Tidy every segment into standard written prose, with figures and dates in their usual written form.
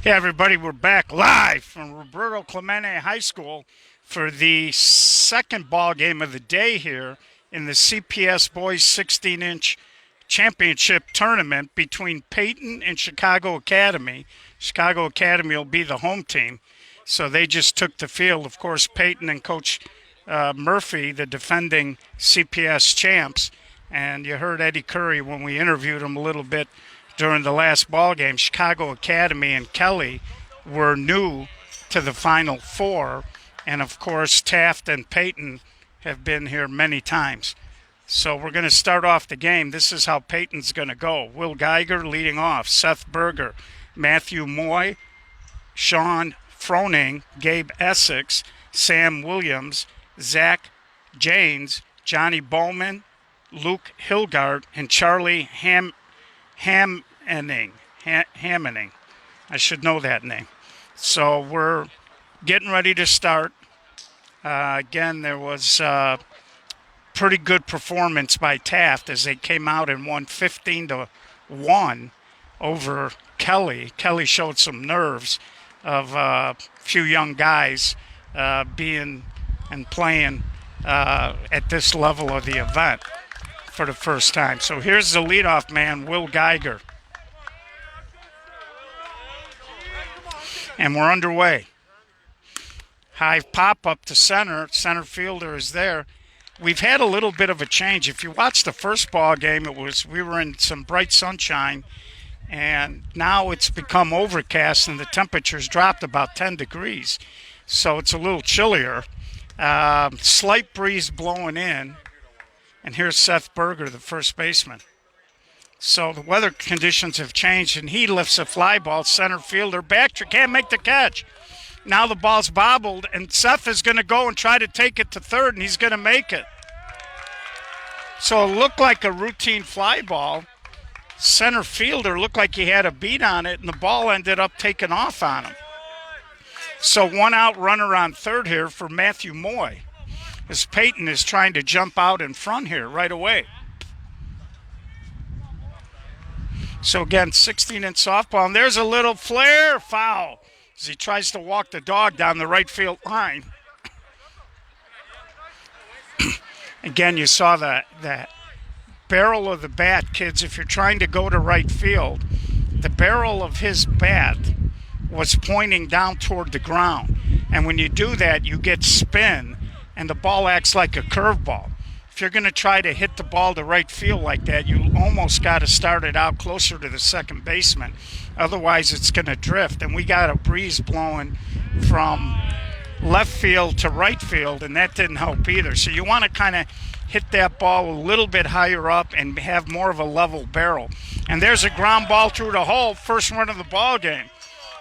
Hey everybody, we're back live from Roberto Clemente High School for the second ball game of the day here in the CPS Boys 16-inch championship tournament between Payton and Chicago Academy. Chicago Academy will be the home team, so they just took the field. Of course, Payton and Coach Murphy, the defending CPS champs, and you heard Eddie Curry when we interviewed him a little bit during the last ball game. Chicago Academy and Kelly were new to the Final Four, and of course Taft and Payton have been here many times. So we're going to start off the game. This is how Payton's going to go. Will Geiger leading off, Seth Berger, Matthew Moy, Sean Froning, Gabe Essex, Sam Williams, Zach Janes, Johnny Bowman, Luke Hilgard, and Charlie Hammening. I should know that name. So we're getting ready to start. Again, there was a pretty good performance by Taft as they came out and won 15-1 over Kelly. Kelly showed some nerves of a few young guys being and playing at this level of the event for the first time. So here's the leadoff man, Will Geiger. And we're underway. High pop up to center. Center fielder is there. We've had a little bit of a change. If you watch the first ball game, we were in some bright sunshine, and now it's become overcast and the temperature's dropped about 10 degrees. So it's a little chillier. Slight breeze blowing in. And here's Seth Berger, the first baseman. So the weather conditions have changed, and he lifts a fly ball. Center fielder Baxter can't make the catch. Now the ball's bobbled, and Seth is going to go and try to take it to third, and he's going to make it. So it looked like a routine fly ball. Center fielder looked like he had a beat on it, and the ball ended up taking off on him. So one out runner on third here for Matthew Moy, as Payton is trying to jump out in front here right away. So again, 16-inch softball, and there's a little flare foul as he tries to walk the dog down the right field line. Again, you saw that barrel of the bat, kids. If you're trying to go to right field, the barrel of his bat was pointing down toward the ground. And when you do that, you get spin, and the ball acts like a curveball. If you're going to try to hit the ball to right field like that, you almost got to start it out closer to the second baseman. Otherwise, it's going to drift. And we got a breeze blowing from left field to right field, and that didn't help either. So you want to kind of hit that ball a little bit higher up and have more of a level barrel. And there's a ground ball through the hole, first run of the ball game.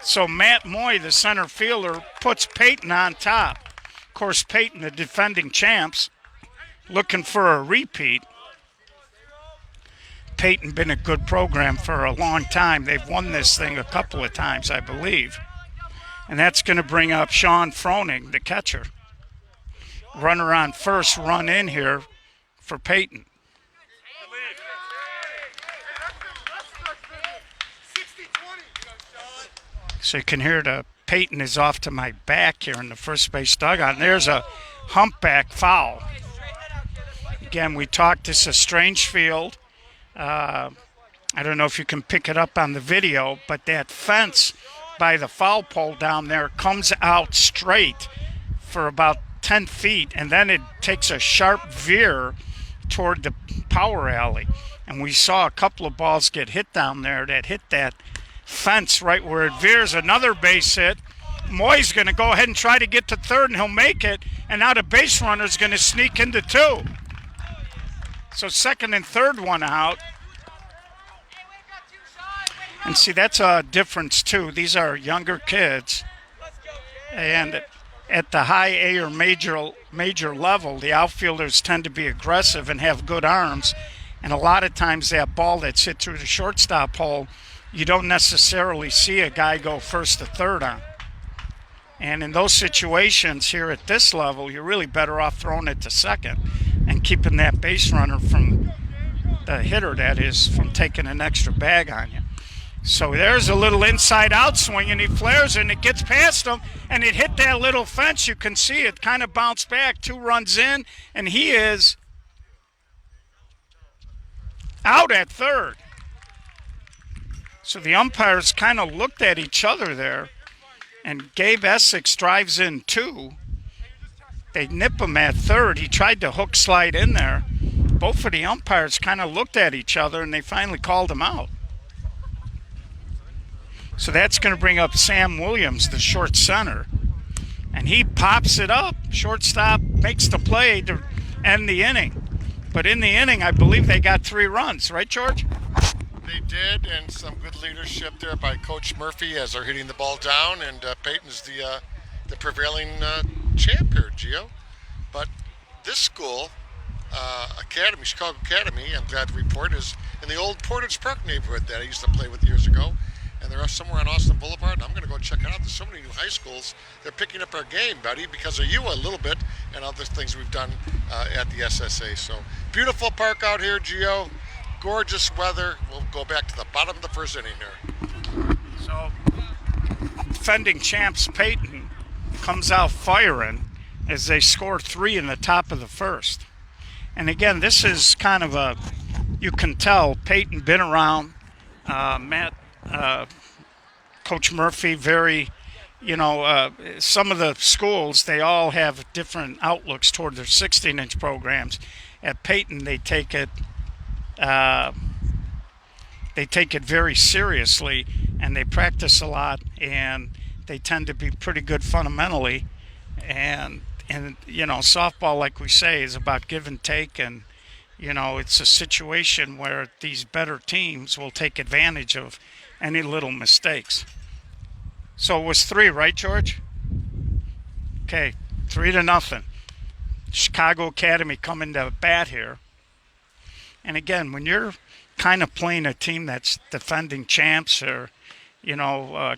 So Matt Moy, the center fielder, puts Payton on top. Of course, Payton, the defending champs, looking for a repeat. Payton been a good program for a long time. They've won this thing a couple of times, I believe. And that's going to bring up Sean Froning, the catcher. Runner on first, run in here for Payton. So you can hear the Payton is off to my back here in the first base dugout. And there's a humpback foul. Again, we talked, this is a strange field. I don't know if you can pick it up on the video, but that fence by the foul pole down there comes out straight for about 10 feet, and then it takes a sharp veer toward the power alley. And we saw a couple of balls get hit down there that hit that fence right where it veers. Another base hit. Moy's going to go ahead and try to get to third, and he'll make it. And now the base runner's going to sneak into two. So second and third one out. And see, that's a difference too. These are younger kids. And at the high A or major level, the outfielders tend to be aggressive and have good arms. And a lot of times that ball that's hit through the shortstop hole, you don't necessarily see a guy go first to third on. And in those situations here at this level, you're really better off throwing it to second and keeping that base runner from the hitter, that is, from taking an extra bag on you. So there's a little inside-out swing, and he flares it, and it gets past him, and it hit that little fence. You can see it kind of bounce back. 2 runs in, and he is out at third. So the umpires kind of looked at each other there, and Gabe Essex drives in 2. They nip him at third. He tried to hook slide in there. Both of the umpires kind of looked at each other, and they finally called him out. So that's going to bring up Sam Williams, the short center. And he pops it up. Shortstop makes the play to end the inning. But in the inning, I believe they got 3 runs. Right, George? They did, and some good leadership there by Coach Murphy as they're hitting the ball down. And Payton's the prevailing champ here, Gio. But this school, Academy, Chicago Academy, I'm glad to report, is in the old Portage Park neighborhood that I used to play with years ago. And they're somewhere on Austin Boulevard, and I'm going to go check it out. There's so many new high schools. They're picking up our game, buddy, because of you a little bit and other things we've done at the SSA. So beautiful park out here, Gio. Gorgeous weather. We'll go back to the bottom of the first inning here. So defending champs Payton comes out firing as they score 3 in the top of the first. And again, this is kind of a, you can tell Payton been around. Coach Murphy, very, some of the schools, they all have different outlooks toward their 16-inch programs. At Payton, they take it very seriously, and they practice a lot, and they tend to be pretty good fundamentally. And softball, like we say, is about give and take, and it's a situation where these better teams will take advantage of any little mistakes. So it was 3, right, George? Okay, 3-0. Chicago Academy coming to bat here. And again, when you're kind of playing a team that's defending champs, or,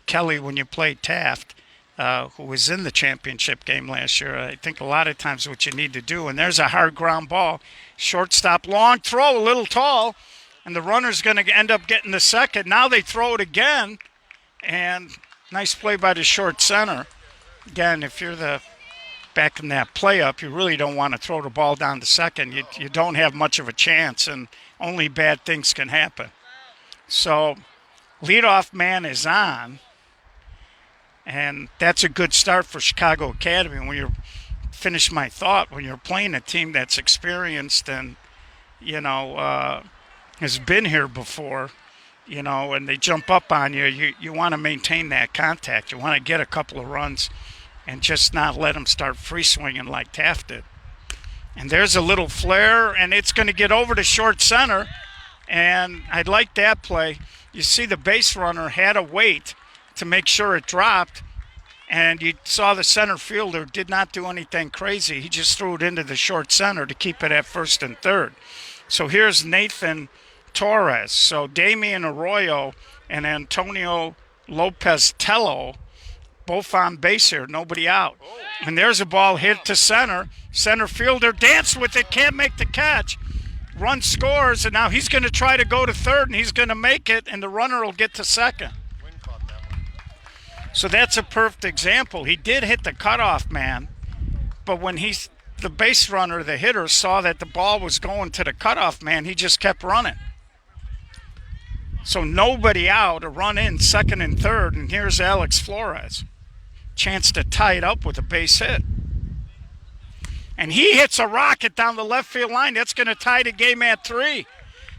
Kelly, when you played Taft, who was in the championship game last year, I think a lot of times what you need to do, and there's a hard ground ball, shortstop, long throw, a little tall, and the runner's going to end up getting the second. Now they throw it again, and nice play by the short center. Again, if you're back in that play up, you really don't want to throw the ball down to second. You don't have much of a chance, and only bad things can happen. So leadoff man is on, and that's a good start for Chicago Academy. When you're finish my thought, when you're playing a team that's experienced and has been here before, and they jump up on you, you want to maintain that contact. You want to get a couple of runs and just not let them start free swinging like Taft did. And there's a little flare, and it's going to get over to short center, and I like that play. You see the base runner had to wait to make sure it dropped, and you saw the center fielder did not do anything crazy. He just threw it into the short center to keep it at first and third. So here's Nathan Torres. So Damian Arroyo and Antonio Lopez Tello both on base here, nobody out. And there's a ball hit to center. Center fielder danced with it, can't make the catch. Run scores, and now he's going to try to go to third, and he's going to make it, and the runner will get to second. So that's a perfect example. He did hit the cutoff man, but when the base runner, the hitter, saw that the ball was going to the cutoff man, he just kept running. So nobody out, a run in, second and third, and here's Alex Flores. Chance to tie it up with a base hit. And he hits a rocket down the left field line. That's going to tie the game at 3.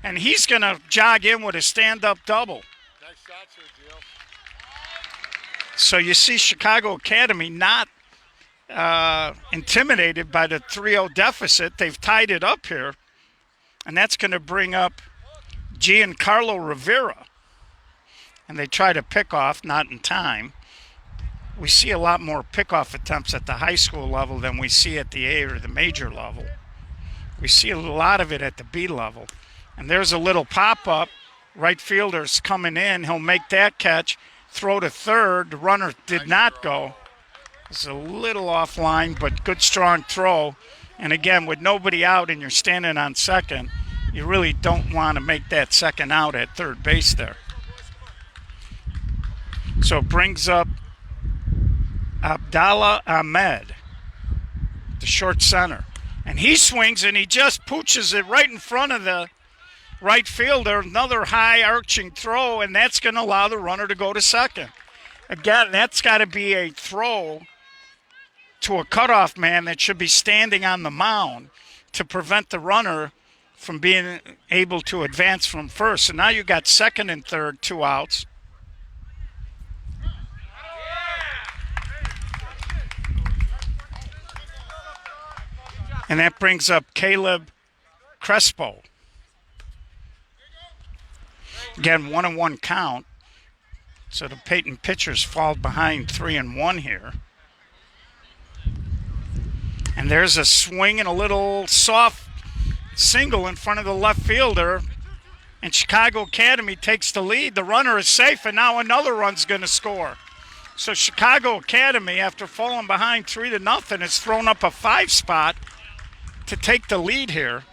And he's going to jog in with a stand-up double. Nice shot, Sergio. So you see Chicago Academy not intimidated by the 3-0 deficit. They've tied it up here. And that's going to bring up Giancarlo Rivera. And they try to pick off, not in time. We see a lot more pickoff attempts at the high school level than we see at the A or the major level. We see a lot of it at the B level. And there's a little pop-up. Right fielder's coming in. He'll make that catch. Throw to third. The runner did not go. It's a little offline, but good, strong throw. And again, with nobody out and you're standing on second, you really don't want to make that second out at third base there. So it brings up Abdallah Ahmed, the short center. And he swings and he just pooches it right in front of the right fielder. Another high arching throw, and that's going to allow the runner to go to second. Again, that's got to be a throw to a cutoff man that should be standing on the mound to prevent the runner from being able to advance from first. So now you got second and third, 2 outs. And that brings up Caleb Crespo. Again, 1-1 count. So the Payton pitchers fall behind 3-1 here. And there's a swing and a little soft single in front of the left fielder. And Chicago Academy takes the lead. The runner is safe, and now another run's going to score. So Chicago Academy, after falling behind 3-0, has thrown up a 5 spot to take the lead here.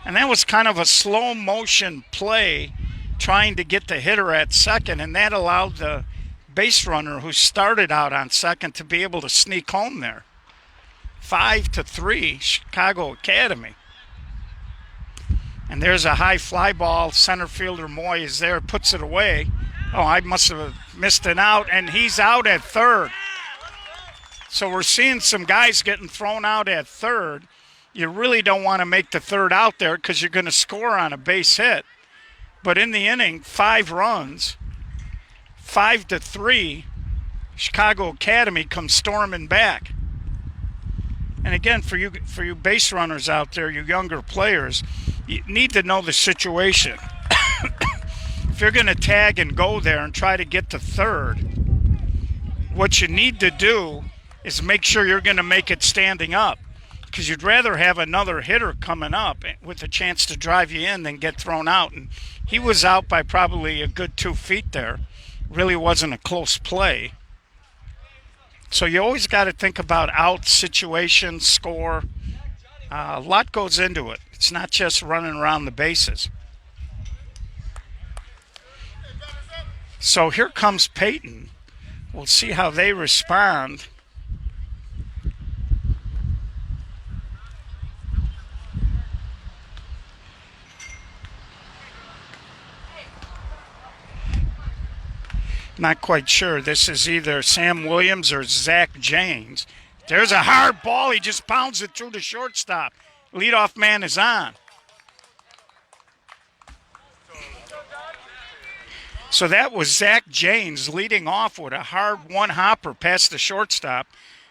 And that was kind of a slow motion play trying to get the hitter at second, and that allowed the base runner who started out on second to be able to sneak home there. 5-3, Chicago Academy. And there's a high fly ball. Center fielder Moy is there, puts it away. Oh, I must have missed an out, and he's out at third. So we're seeing some guys getting thrown out at third. You really don't want to make the third out there because you're going to score on a base hit. But in the inning, 5 runs, 5-3, Chicago Academy comes storming back. And again, for you base runners out there, you younger players, you need to know the situation. If you're going to tag and go there and try to get to third, what you need to do is make sure you're going to make it standing up, because you'd rather have another hitter coming up with a chance to drive you in than get thrown out. And he was out by probably a good 2 feet there. Really wasn't a close play. So you always got to think about out, situation, score. A lot goes into it. It's not just running around the bases. So here comes Payton. We'll see how they respond. Not quite sure. This is either Sam Williams or Zach James. There's a hard ball. He just pounds it through the shortstop. Leadoff man is on. So that was Zach James leading off with a hard one-hopper past the shortstop.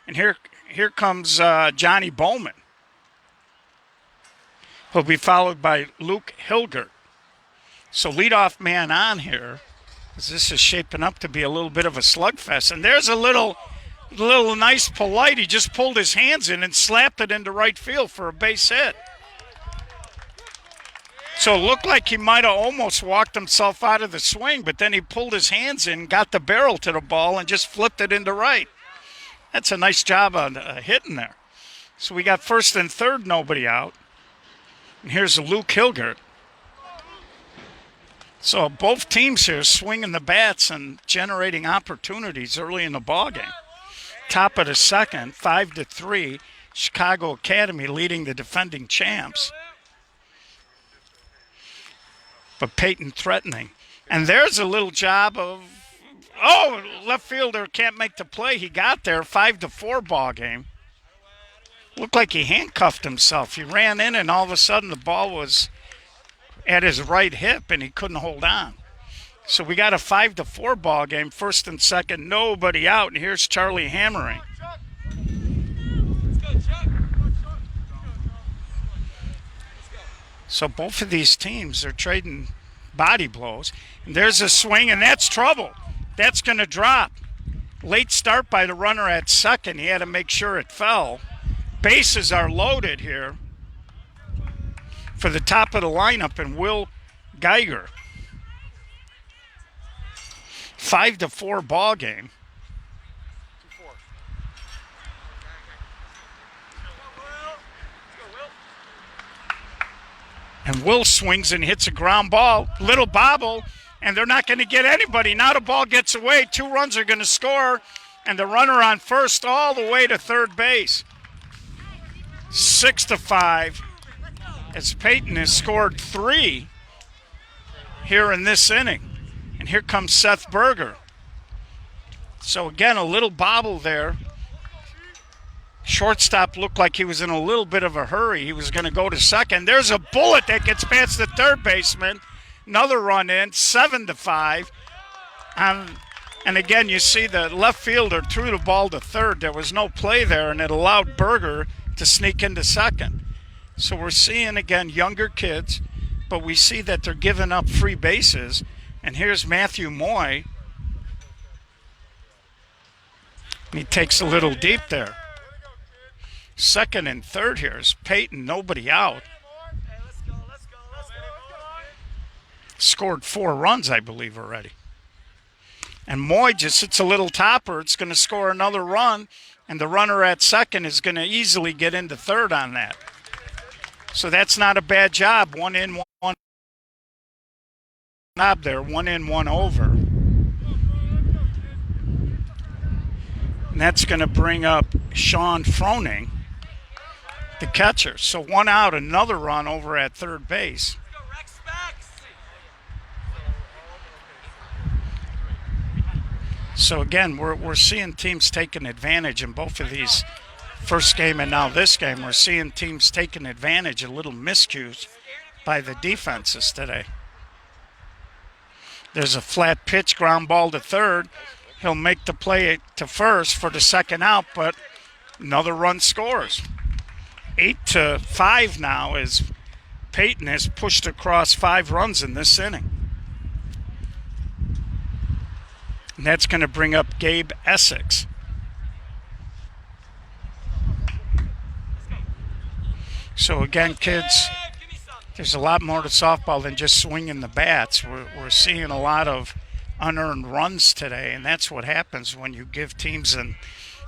And here comes Johnny Bowman. He'll be followed by Luke Hilgert. So leadoff man on here. This is shaping up to be a little bit of a slugfest. And there's a little nice polite. He just pulled his hands in and slapped it into right field for a base hit. So it looked like he might have almost walked himself out of the swing, but then he pulled his hands in, got the barrel to the ball, and just flipped it into right. That's a nice job on hitting there. So we got first and third, nobody out. And here's Luke Hilgert. So both teams here swinging the bats and generating opportunities early in the ballgame. Top of the second, 5-3, Chicago Academy leading the defending champs. But Payton threatening. And there's a little job of, left fielder can't make the play. He got there, 5-4 ball game. Looked like he handcuffed himself. He ran in and all of a sudden the ball was at his right hip and he couldn't hold on. So we got a 5-4 ball game, first and second, nobody out. And here's Charlie hammering. So both of these teams are trading body blows. And there's a swing, and that's trouble. That's going to drop. Late start by the runner at second. He had to make sure it fell. Bases are loaded here for the top of the lineup and Will Geiger. 5-4 ball game. And Will swings and hits a ground ball. Little bobble, and they're not going to get anybody. Now the ball gets away. 2 runs are going to score, and the runner on first all the way to third base. 6-5, as Payton has scored 3 here in this inning. And here comes Seth Berger. So again, a little bobble there. Shortstop looked like he was in a little bit of a hurry. He was going to go to second. There's a bullet that gets past the third baseman. Another run in, 7-5. And again, you see the left fielder threw the ball to third. There was no play there, and it allowed Berger to sneak into second. So we're seeing, again, younger kids, but we see that they're giving up free bases. And here's Matthew Moy. He takes a little deep there. Second and third here is Payton, nobody out. Scored 4 runs, I believe, already. And Moy just hits a little topper. It's going to score another run, and the runner at second is going to easily get into third on that. So that's not a bad job. 1 in, 1 knob there, 1 in, 1 over. And that's going to bring up Sean Froning, the catcher. So 1 out, another run over at third base. So again, we're seeing teams taking advantage in both of these, first game and now this game. We're seeing teams taking advantage of little miscues by the defenses today. There's a flat pitch, ground ball to third. He'll make the play to first for the second out, but another run scores. 8-5 now as Payton has pushed across 5 runs in this inning. And that's going to bring up Gabe Essex. So again, kids, there's a lot more to softball than just swinging the bats. We're seeing a lot of unearned runs today, and that's what happens when you give teams in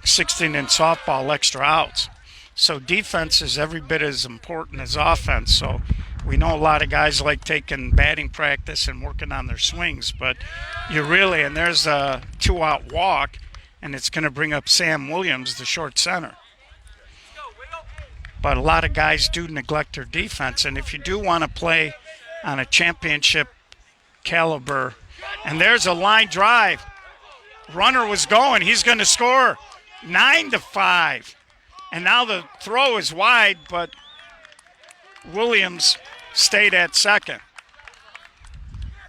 16 in softball extra outs. So defense is every bit as important as offense. So we know a lot of guys like taking batting practice and working on their swings, but you really, and there's a 2-out walk, and it's going to bring up Sam Williams, the short center. But a lot of guys do neglect their defense, and if you do want to play on a championship caliber, and there's a line drive. Runner was going. He's going to score 9-5. And now the throw is wide, but Williams stayed at second.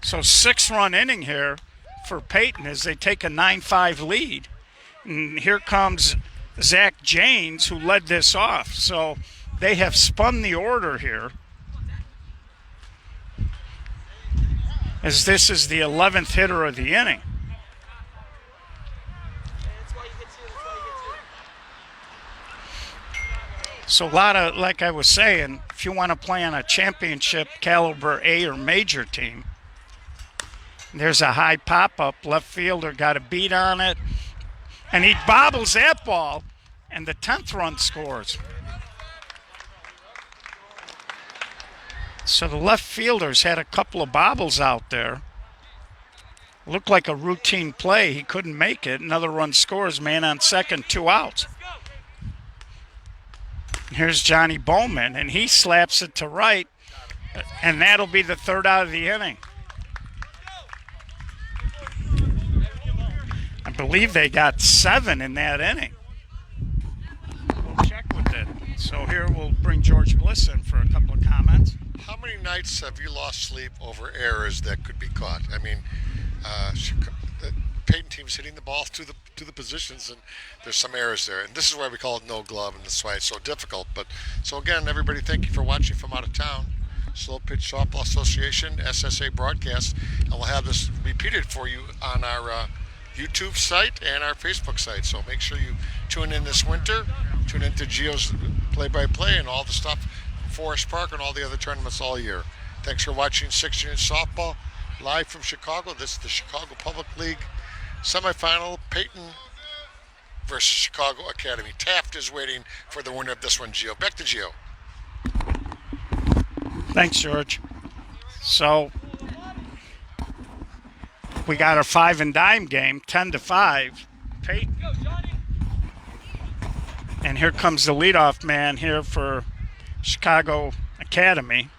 So 6-run inning here for Payton as they take a 9-5 lead. And here comes Zach Janes, who led this off. So they have spun the order here, as this is the 11th hitter of the inning. So a lot of, like I was saying, if you want to play on a championship caliber A or major team, there's a high pop-up. Left fielder got a beat on it, and he bobbles that ball, and the 10th run scores. So the left fielders had a couple of bobbles out there. Looked like a routine play. He couldn't make it. Another run scores, man on second, 2 outs. Here's Johnny Bowman, and he slaps it to right, and that'll be the 3rd out of the inning. I believe they got 7 in that inning. We'll check with it. So here we'll bring George Bliss in for a couple of comments. How many nights have you lost sleep over errors that could be caught? I mean, the Payton team's hitting the ball to the positions, and there's some errors there. And this is why we call it no glove, and that's why it's so difficult. But so again, everybody, thank you for watching from out of town. Slow Pitch Softball Association SSA broadcast, and we'll have this repeated for you on our YouTube site and our Facebook site. So make sure you tune in this winter. Tune into Gio's play-by-play and all the stuff, Forest Park and all the other tournaments all year. Thanks for watching 16-inch softball live from Chicago. This is the Chicago Public League semifinal, Payton versus Chicago Academy. Taft is waiting for the winner of this one, Gio. Back to Gio. Thanks, George. So we got a 5 and dime game, 10-5. Payton. And here comes the leadoff man here for Chicago Academy.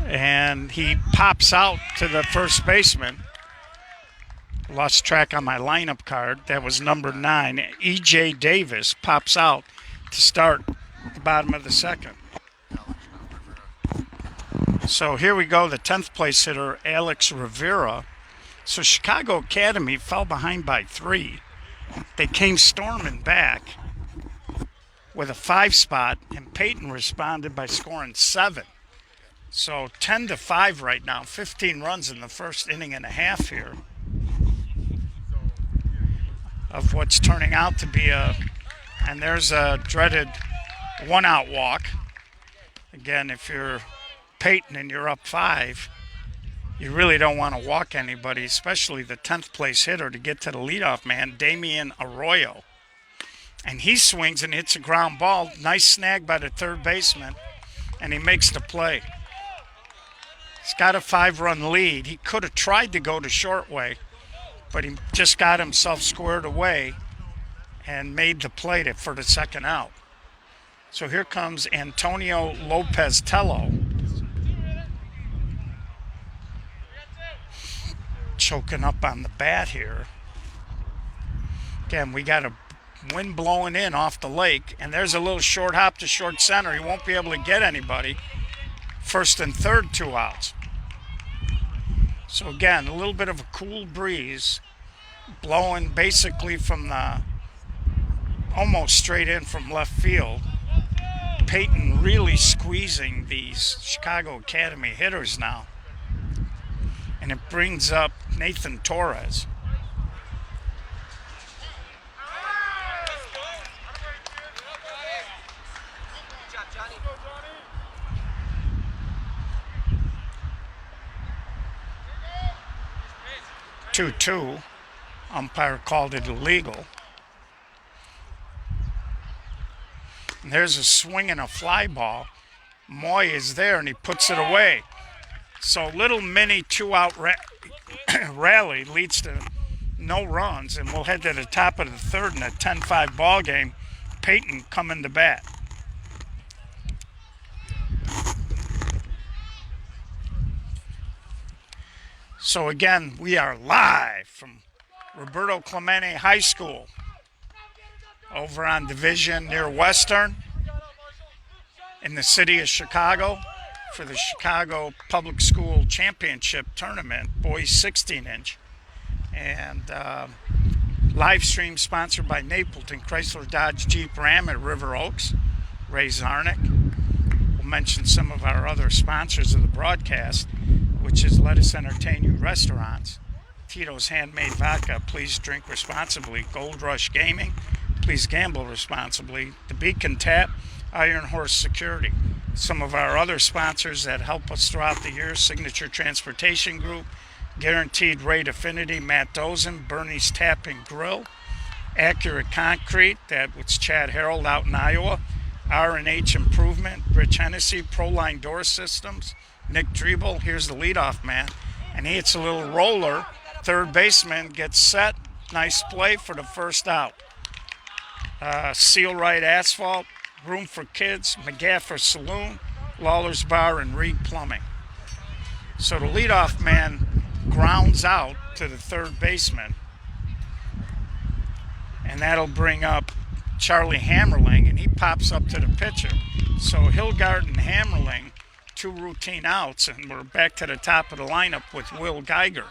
And he pops out to the first baseman. Lost track on my lineup card. That was number 9. E.J. Davis pops out to start at the bottom of the second. So here we go, the 10th place hitter, Alex Rivera. So Chicago Academy fell behind by 3. They came storming back with a 5 spot, and Payton responded by scoring 7. So 10-5 right now, 15 runs in the first inning and a half here of what's turning out to be and there's a dreaded 1-out walk. Again, if you're Payton and you're up 5, you really don't want to walk anybody, especially the 10th place hitter, to get to the leadoff man, Damian Arroyo. And he swings and hits a ground ball. Nice snag by the third baseman, and he makes the play. He's got a 5-run lead. He could have tried to go to short way, but he just got himself squared away and made the play for the second out. So here comes Antonio Lopez Tello. Choking up on the bat here. Again, we got a wind blowing in off the lake, and there's a little short hop to short center. He won't be able to get anybody. First and third, 2 outs. So again, a little bit of a cool breeze blowing basically from the almost straight in from left field. Payton really squeezing these Chicago Academy hitters now. And it brings up Nathan Torres. Two. Umpire called it illegal. And there's a swing and a fly ball. Moy is there and he puts it away. So little mini 2-out rally leads to no runs, and we'll head to the top of the third in a 10-5 ball game. Payton coming to bat. So again, we are live from Roberto Clemente High School over on Division near Western in the city of Chicago for the Chicago Public School Championship Tournament, boys 16-inch. And live stream sponsored by Napleton Chrysler Dodge Jeep Ram at River Oaks, Ray Zarnick. We'll mention some of our other sponsors of the broadcast, which is Let Us Entertain You Restaurants, Tito's Handmade Vodka, please drink responsibly, Gold Rush Gaming, please gamble responsibly, The Beacon Tap, Iron Horse Security. Some of our other sponsors that help us throughout the year, Signature Transportation Group, Guaranteed Rate Affinity, Matt Dozen, Bernie's Tap and Grill, Accurate Concrete, that was Chad Harold out in Iowa, R&H Improvement, Rich Hennessy, Proline Door Systems, Nick Drebel, here's the leadoff man, and he hits a little roller. Third baseman gets set, nice play for the first out. Seal Right Asphalt, Room for Kids, McGaffer Saloon, Lawler's Bar, and Reed Plumbing. So the leadoff man grounds out to the third baseman, and that'll bring up Charlie Hammerling, and he pops up to the pitcher. So Hilgard and Hammerling, 2 routine outs, and we're back to the top of the lineup with Will Geiger.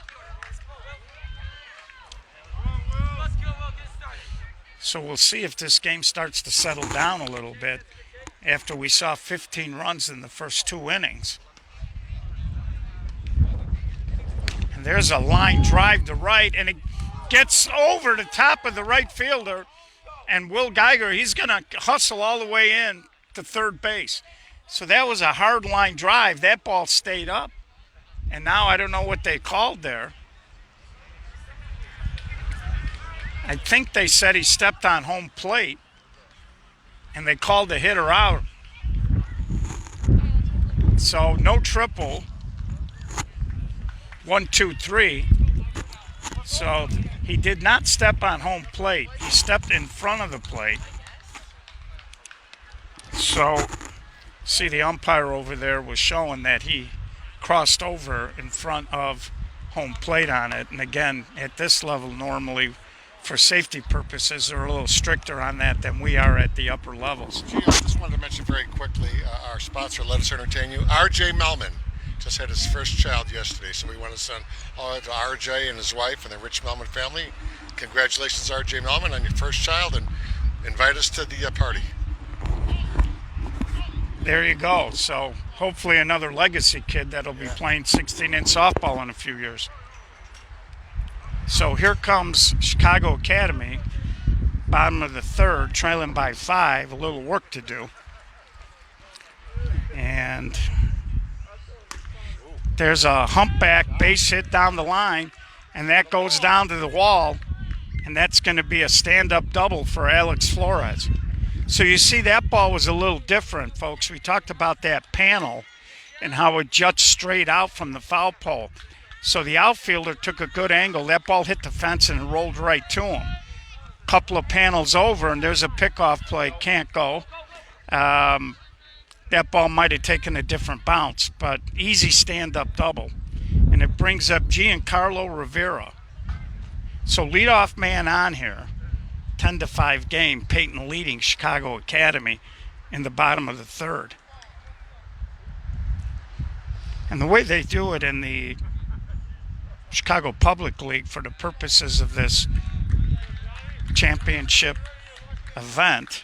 So we'll see if this game starts to settle down a little bit after we saw 15 runs in the first 2 innings. And there's a line drive to right, and it gets over the top of the right fielder. And Will Geiger, he's going to hustle all the way in to third base. So that was a hard line drive. That ball stayed up. And now I don't know what they called there. I think they said he stepped on home plate, and they called the hitter out. So no triple, 1, 2, 3. So he did not step on home plate. He stepped in front of the plate. So, see, the umpire over there was showing that he crossed over in front of home plate on it. And again, at this level, normally, for safety purposes, they're a little stricter on that than we are at the upper levels. Gee, I just wanted to mention very quickly our sponsor, Let Us Entertain You, R.J. Melman. Just had his first child yesterday, so we want to send all to R.J. and his wife and the Rich Melman family. Congratulations, R.J. Melman, on your first child, and invite us to the party. There you go. So hopefully another legacy kid that'll be playing 16-inch softball in a few years. So here comes Chicago Academy, bottom of the third, trailing by 5, a little work to do. And there's a humpback base hit down the line, and that goes down to the wall, and that's going to be a stand-up double for Alex Flores. So you see that ball was a little different, folks. We talked about that panel and how it juts straight out from the foul pole. So the outfielder took a good angle. That ball hit the fence and it rolled right to him. Couple of panels over, and there's a pickoff play. Can't go. That ball might have taken a different bounce, but easy stand-up double. And it brings up Giancarlo Rivera. So leadoff man on here. 10-5 game, Payton leading Chicago Academy in the bottom of the third. And the way they do it in the Chicago Public League for the purposes of this championship event,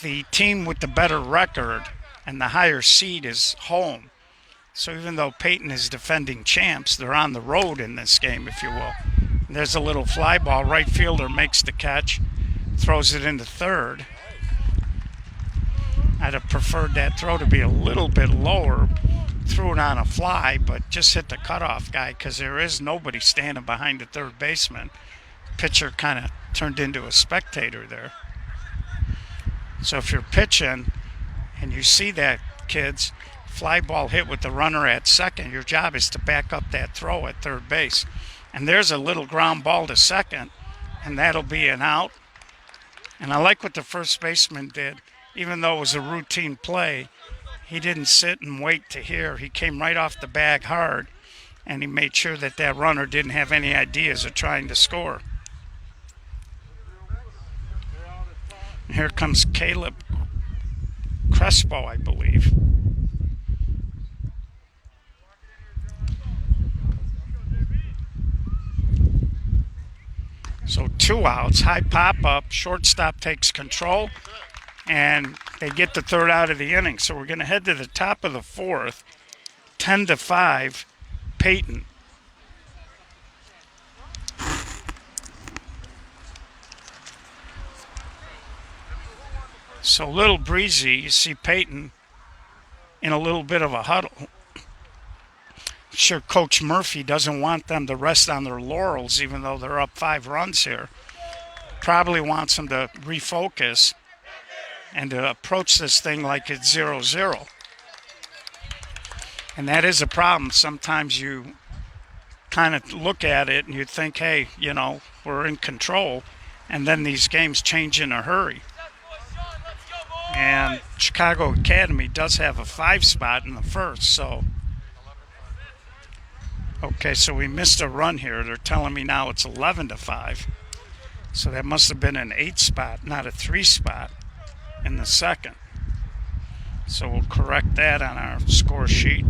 the team with the better record and the higher seed is home. So even though Payton is defending champs, they're on the road in this game, if you will. There's a little fly ball. Right fielder makes the catch, throws it into third. I'd have preferred that throw to be a little bit lower. Threw it on a fly, but just hit the cutoff guy because there is nobody standing behind the third baseman. Pitcher kind of turned into a spectator there. So if you're pitching and you see that, kids, fly ball hit with the runner at second, your job is to back up that throw at third base. And there's a little ground ball to second, and that'll be an out. And I like what the first baseman did. Even though it was a routine play, he didn't sit and wait to hear. He came right off the bag hard, and he made sure that that runner didn't have any ideas of trying to score. And here comes Caleb Crespo, I believe. So 2 outs, high pop-up, shortstop takes control, and they get the third out of the inning. So we're going to head to the top of the fourth, 10-5, Payton. So a little breezy, you see Payton in a little bit of a huddle. Sure, Coach Murphy doesn't want them to rest on their laurels, even though they're up 5 runs here. Probably wants them to refocus and to approach this thing like it's 0-0. And that is a problem. Sometimes you kind of look at it and you think, hey, you know, we're in control. And then these games change in a hurry. And Chicago Academy does have a 5 spot in the first, so... Okay, so we missed a run here. They're telling me now it's 11-5. So that must have been an 8 spot, not a 3 spot in the second. So we'll correct that on our score sheet.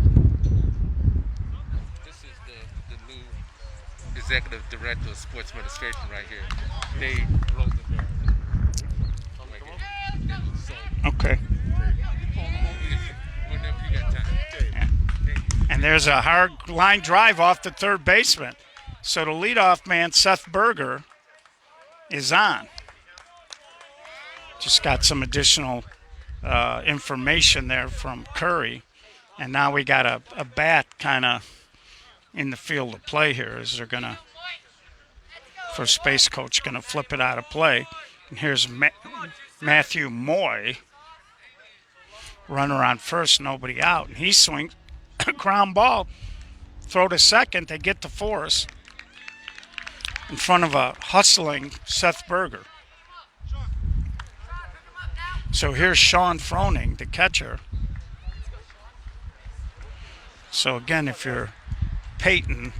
This is the new executive director of sports administration right here. Dave Rosenberg. Okay. Whenever you got time. And there's a hard line drive off the third baseman. So the leadoff man, Seth Berger, is on. Just got some additional information there from Curry. And now we got a bat kind of in the field of play here as they're going to, first base coach, going to flip it out of play. And here's Matthew Moy, runner on first, nobody out. And he swings a ground ball throw to second. They get the force in front of a hustling Seth Berger. So here's Sean Froning, the catcher. So again, if you're Payton,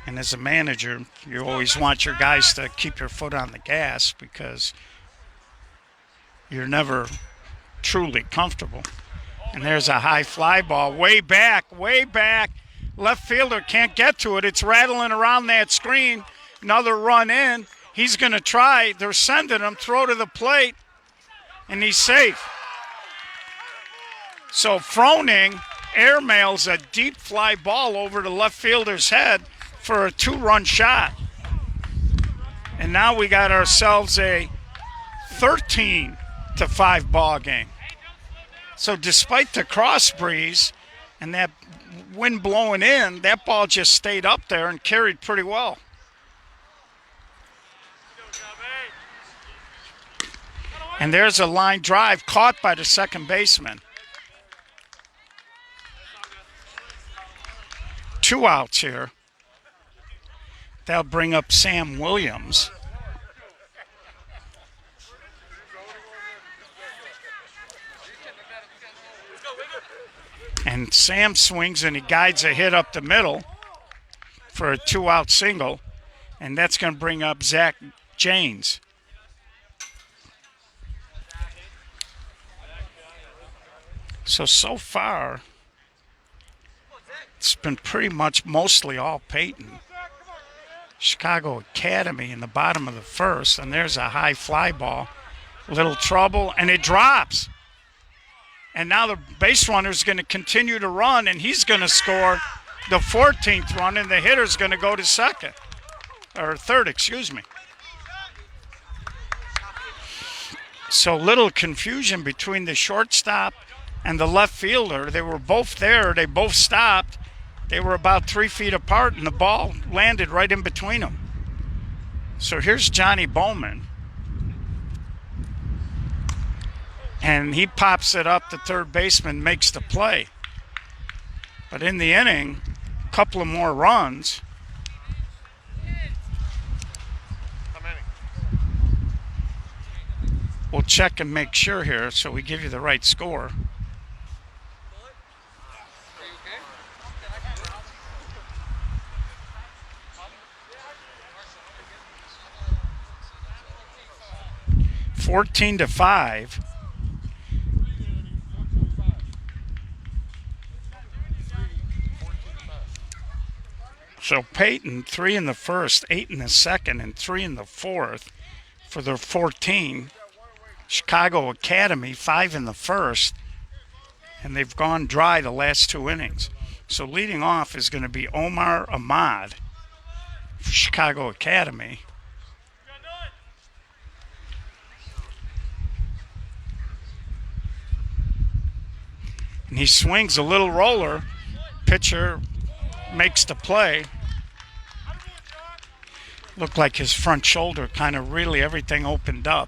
and as a manager, you always want your guys to keep your foot on the gas because you're never truly comfortable. And there's a high fly ball way back. Left fielder can't get to it. It's rattling around that screen. Another run in. He's going to try. They're sending him. Throw to the plate. And he's safe. So Froning airmails a deep fly ball over the left fielder's head for a 2-run shot. And now we got ourselves a 13-5 ball game. So despite the cross breeze and that wind blowing in, that ball just stayed up there and carried pretty well. And there's a line drive caught by the second baseman. 2 outs here. That'll bring up Sam Williams. And Sam swings and he guides a hit up the middle for a 2-out single. And that's going to bring up Zach Janes. So far, it's been pretty much mostly all Payton. Chicago Academy in the bottom of the first, and there's a high fly ball. Little trouble, and it drops. And now the base runner is going to continue to run, and he's going to score the 14th run, and the hitter's going to go to second. Or third, excuse me. So little confusion between the shortstop and the left fielder. They were both there. They both stopped. They were about 3 feet apart, and the ball landed right in between them. So here's Johnny Bowman. And he pops it up. The third baseman makes the play. But in the inning, a couple of more runs. We'll check and make sure here so we give you the right score. (14-5). So Payton, 3 in the first, 8 in the second, and 3 in the fourth for their 14. Chicago Academy, 5 in the first, and they've gone dry the last 2 innings. So leading off is going to be Omar Ahmad for Chicago Academy. And he swings a little roller. Pitcher makes the play. Looked like his front shoulder kind of really everything opened up.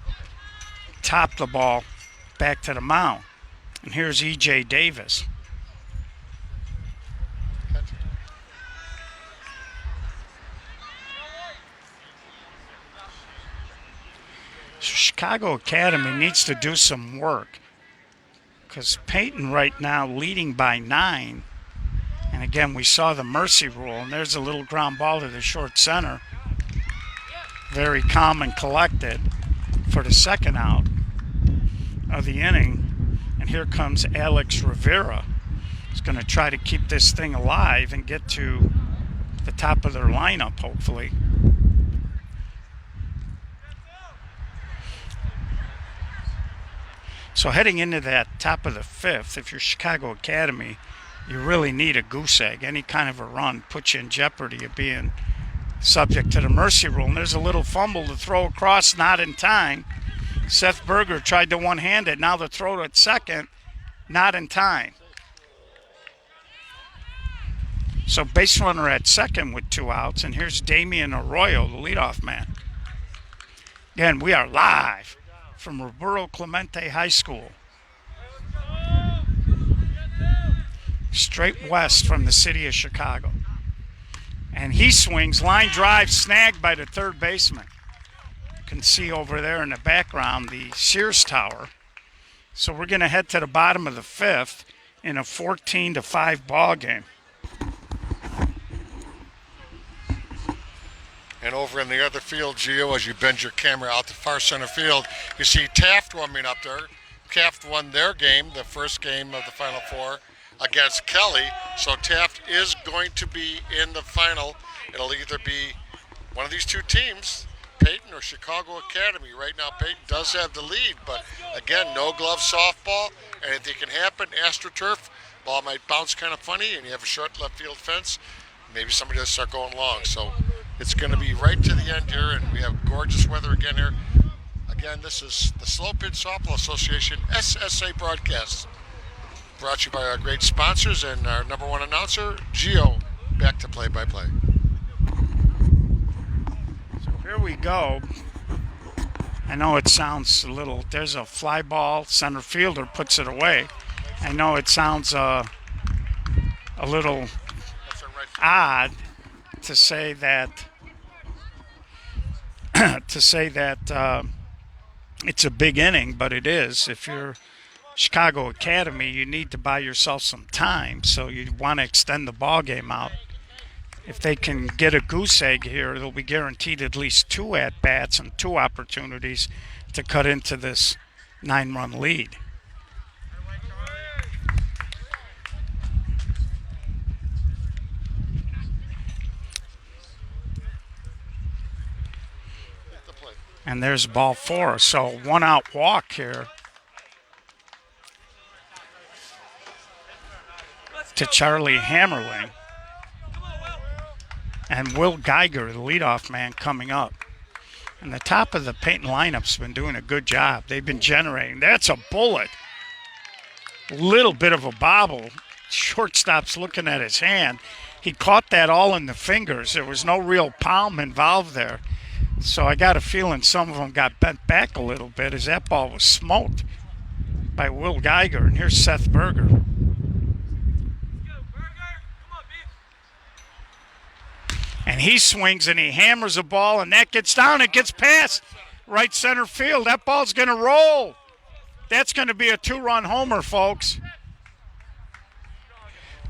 Topped the ball back to the mound. And here's E.J. Davis. So Chicago Academy needs to do some work, because Payton right now leading by 9. And again, we saw the mercy rule, and there's a little ground ball to the short center. Very calm and collected for the second out of the inning. And here comes Alex Rivera. He's going to try to keep this thing alive and get to the top of their lineup, hopefully. So heading into that top of the 5th, if you're Chicago Academy, you really need a goose egg. Any kind of a run puts you in jeopardy of being subject to the mercy rule. And there's a little fumble to throw across, not in time. Seth Berger tried to one-hand it. Now the throw at second, not in time. So base runner at second with 2 outs. And here's Damian Arroyo, the leadoff man. Again, we are live from Roberto Clemente High School. straight west from the city of Chicago. And he swings, line drive, snagged by the third baseman. You can see over there in the background the Sears Tower. So we're going to head to the bottom of the fifth in a 14-5 ball game. And over in the other field, Gio, as you bend your camera out to far center field, you see Taft warming up there. Taft won their game, the first game of the Final Four, against Kelly. So Taft is going to be in the final. It'll either be one of these two teams, Payton or Chicago Academy. Right now, Payton does have the lead, but again, no glove softball. Anything can happen. AstroTurf, ball might bounce kind of funny, and you have a short left field fence. Maybe somebody does start going long. So it's going to be right to the end here, and we have gorgeous weather again here. Again, this is the Slow Pitch Softball Association SSA broadcast, brought to you by our great sponsors and our number one announcer, Gio. Back to play-by-play. So here we go. I know it sounds a little, there's a fly ball, center fielder puts it away. I know it sounds a little odd to say that it's a big inning, but it is. If you're Chicago Academy, you need to buy yourself some time, so you want to extend the ball game out. If they can get a goose egg here, they'll be guaranteed at least 2 at-bats and 2 opportunities to cut into this 9-run lead. And there's ball 4, so 1-out walk here to Charlie Hammerling. And Will Geiger, the leadoff man, coming up. And the top of the Payton lineup's been doing a good job. They've been generating. That's a bullet. Little bit of a bobble. Shortstop's looking at his hand. He caught that all in the fingers. There was no real palm involved there. So I got a feeling some of them got bent back a little bit as that ball was smoked by Will Geiger. And here's Seth Berger. And he swings and he hammers a ball, and that gets down. It gets past right center field. That ball's going to roll. That's going to be a 2-run homer, folks.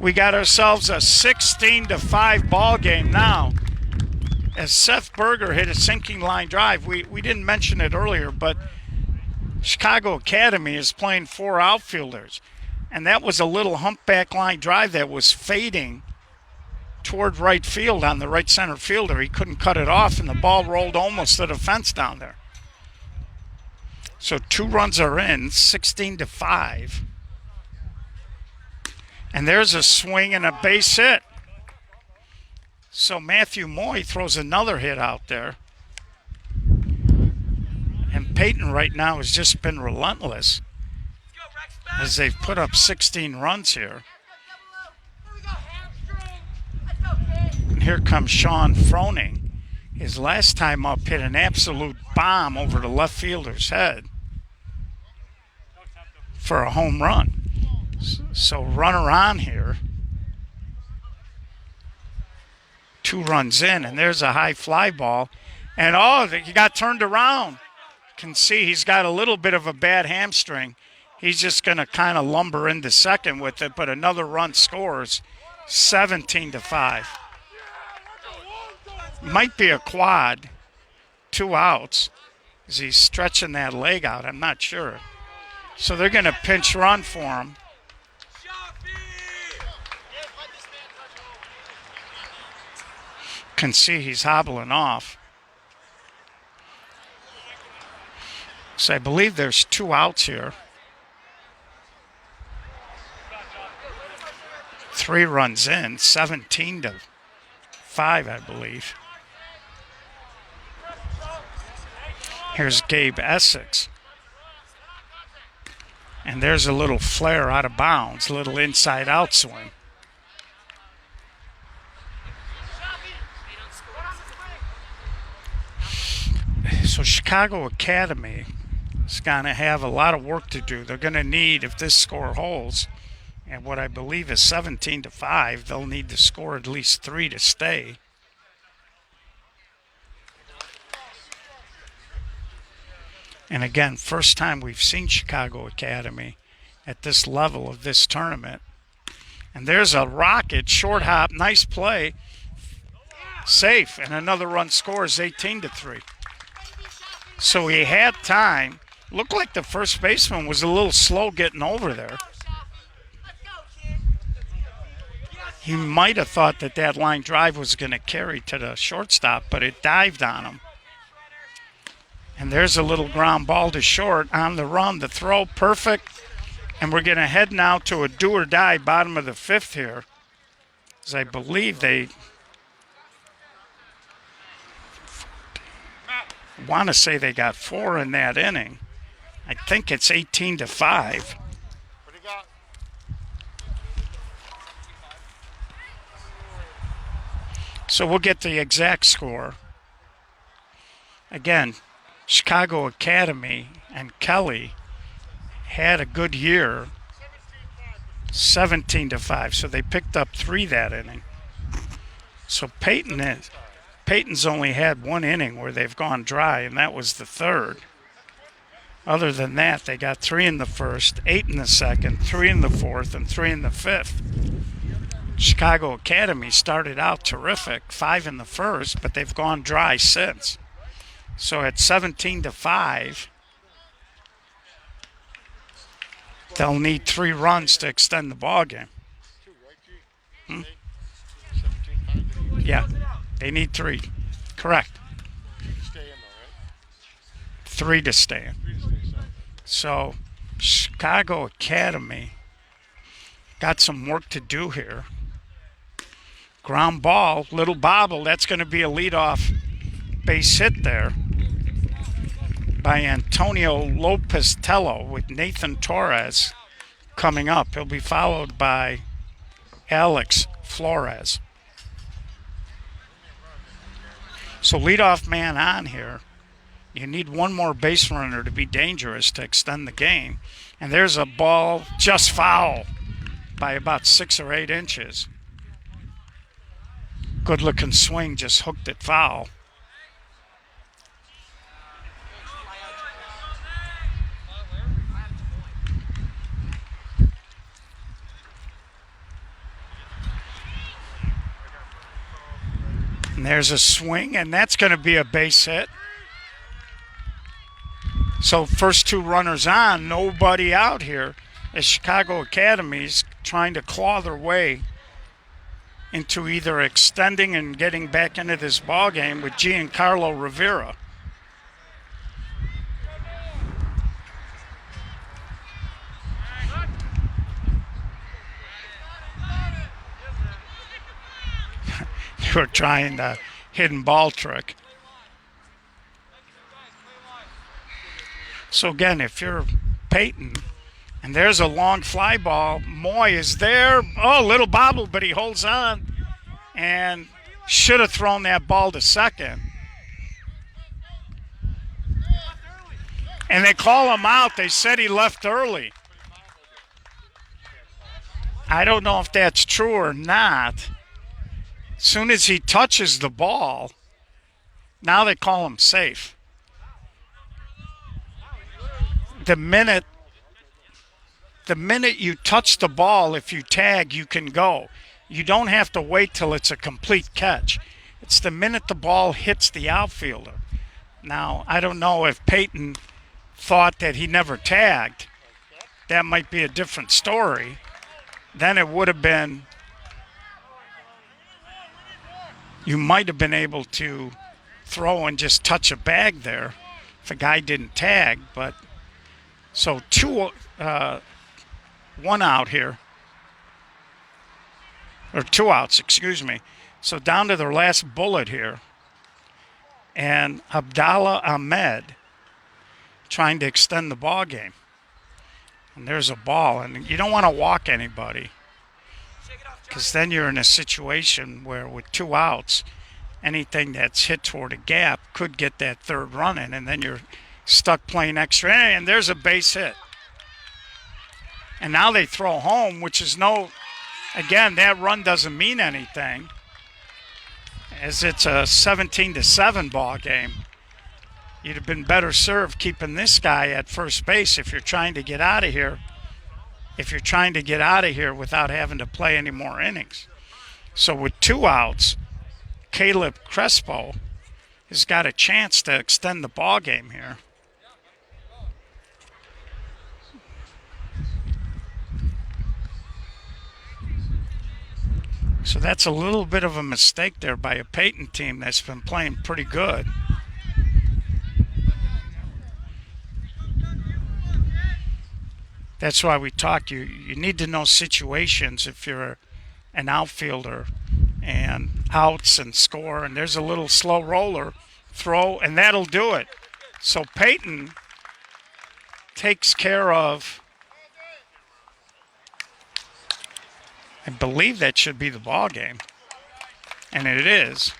We got ourselves a 16-5 ball game now. As Seth Berger hit a sinking line drive, we didn't mention it earlier, but Chicago Academy is playing 4 outfielders. And that was a little humpback line drive that was fading toward right field on the right center fielder. He couldn't cut it off, and the ball rolled almost to the fence down there. So 2 runs are in, 16-5. And there's a swing and a base hit. So Matthew Moy throws another hit out there. And Payton right now has just been relentless as they've put up 16 runs here. And here comes Sean Froning. His last time up hit an absolute bomb over the left fielder's head for a home run. So runner on here. 2 runs in, and there's a high fly ball. And he got turned around. Can see he's got a little bit of a bad hamstring. He's just going to kind of lumber into second with it, but another run scores, 17-5. Might be a quad, 2 outs, as he's stretching that leg out. I'm not sure. So they're going to pinch run for him. Can see he's hobbling off. So I believe there's 2 outs here. 3 runs in, 17-5, I believe. Here's Gabe Essex. And there's a little flare out of bounds, a little inside-out swing. So Chicago Academy is going to have a lot of work to do. They're going to need, if this score holds, and what I believe is 17-5. They'll need to score at least 3 to stay. And again, first time we've seen Chicago Academy at this level of this tournament. And there's a rocket, short hop, nice play, safe, and another run scores 18-3. So he had time. Looked like the first baseman was a little slow getting over there. He might have thought that that line drive was going to carry to the shortstop, but it dived on him. And there's a little ground ball to short on the run. The throw, perfect. And we're going to head now to a do or die bottom of the 5th here. As I believe they want to say they got 4 in that inning. I think it's 18-5. What do you got? So we'll get the exact score. Again, Chicago Academy and Kelly had a good year, 17-5. So they picked up 3 that inning. So Payton's only had 1 inning where they've gone dry, and that was the 3rd. Other than that, they got 3 in the 1st, 8 in the 2nd, 3 in the 4th, and 3 in the 5th. Chicago Academy started out terrific, 5 in the 1st, but they've gone dry since. So at 17-5, they'll need 3 runs to extend the ball game. Yeah, they need 3. Correct. 3 to stay in. So Chicago Academy got some work to do here. Ground ball, little bobble. That's going to be a leadoff base hit there by Antonio Lopez-Tello with Nathan Torres coming up. He'll be followed by Alex Flores. So leadoff man on here. You need 1 more base runner to be dangerous to extend the game. And there's a ball just foul by about 6 or 8 inches. Good looking swing, just hooked it foul. And there's a swing, and that's going to be a base hit. So first 2 runners on, nobody out here as Chicago Academy's trying to claw their way into either extending and getting back into this ball game with Giancarlo Rivera. They were trying the hidden ball trick. So again, if you're Payton, and there's a long fly ball, Moy is there. Oh, little bobble, but he holds on and should have thrown that ball to second. And they call him out. They said he left early. I don't know if that's true or not. As soon as he touches the ball, now they call him safe. The minute you touch the ball, if you tag, you can go. You don't have to wait till it's a complete catch. It's the minute the ball hits the outfielder. Now, I don't know if Payton thought that he never tagged. That might be a different story. Then it would have been, you might have been able to throw and just touch a bag there if a guy didn't tag. But so 1 out here, or 2 outs, excuse me. So down to their last bullet here. And Abdallah Ahmed trying to extend the ball game. And there's a ball, and you don't want to walk anybody, because then you're in a situation where with 2 outs, anything that's hit toward a gap could get that 3rd run in, and then you're stuck playing extra. And there's a base hit. And now they throw home, which is again, that run doesn't mean anything, as it's a 17-7 ball game. You'd have been better served keeping this guy at first base if you're trying to get out of here. If you're trying to get out of here without having to play any more innings. So with 2 outs, Caleb Crespo has got a chance to extend the ball game here. So that's a little bit of a mistake there by a Payton team that's been playing pretty good. That's why we talk. You need to know situations if you're an outfielder, and outs and score. And there's a little slow roller throw, and that'll do it. So Payton takes care of, I believe that should be the ball game, and it is.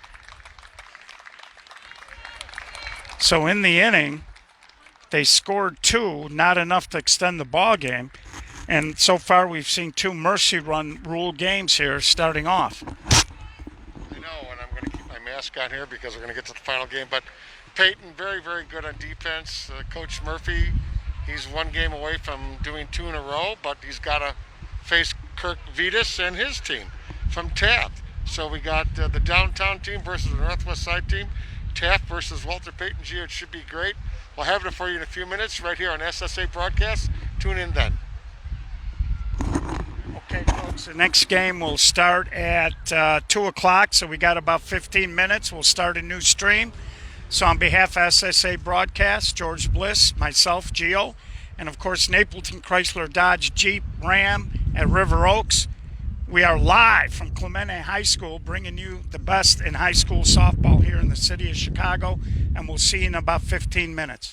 So in the inning, they scored 2, not enough to extend the ball game. And so far we've seen 2 mercy run rule games here starting off. I know, and I'm going to keep my mask on here because we're going to get to the final game. But Payton, very, very good on defense. Coach Murphy, he's 1 game away from doing 2 in a row, but he's got to face Kirk Vitas and his team from Taft. So we got the downtown team versus the Northwest Side team. Taft versus Walter Payton. Gio, it should be great. We'll have it for you in a few minutes right here on SSA Broadcast. Tune in then. Okay, folks, the next game will start at 2 o'clock, so we got about 15 minutes. We'll start a new stream. So on behalf of SSA Broadcast, George Bliss, myself, Gio, and of course Napleton Chrysler Dodge Jeep Ram at River Oaks, we are live from Clemente High School, bringing you the best in high school softball here in the city of Chicago, and we'll see you in about 15 minutes.